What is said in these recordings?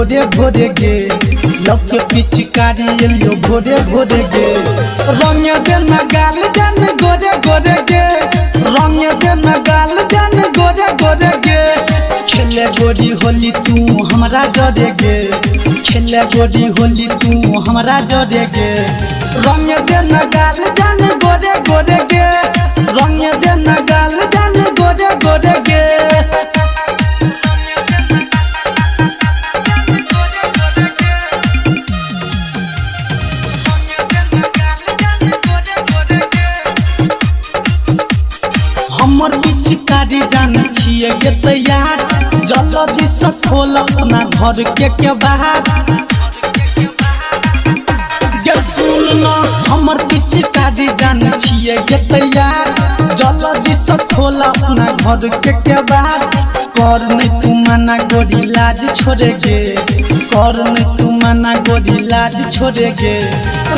भोरे भोरे गे लव के पिचकारी एलियो भोरे भोरे गे रंग दे न गाल जान गोरे गोरे गे रंग दे न गाल जान गोरे गोरे गे खेले गोरी होली तू हमरा डरे गे खेले गोरी होली तू हमरा डरे गे रंग दे न गाल जान गोरे गोरे गे रंग दे न गाल जान गोरे गोरे गे हमर पिचकारी जान छिए ये तैयार जल्दी से खोल अपना घर के बाहर ये सुन न हमर पिचकारी जान छिए ये तैयार जल्दी से खोल अपना घर के बाहर कर नहीं तू मना गोरी लाज छोड़ेगे कर नहीं तू मना गोरी लाज छोड़ेगे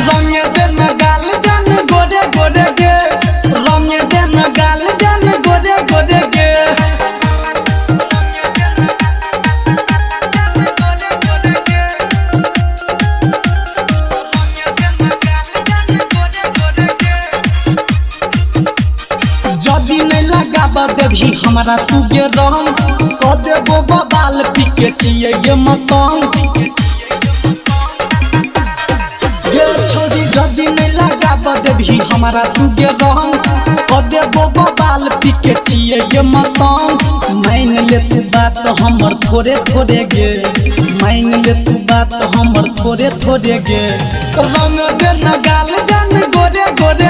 रंग दे न गाल जान गोरे गोरे गे रंग दे न गाल जान गोरे गोरे गे जदी नहीं लगाबा देवी हमारा तू गे रंग क देबो बबाल पीके चिए ये मतंग ये छोरी जदी नहीं लगाबा देवी हमारा तू गे रंग क देबो बबाल पीके चिए ये मतंग मान ले तू बात हमर थोड़े थोड़े गे मान ले तू बात हमर थोड़े थोड़े गे रंग दे न गाल जान गोरे गोरे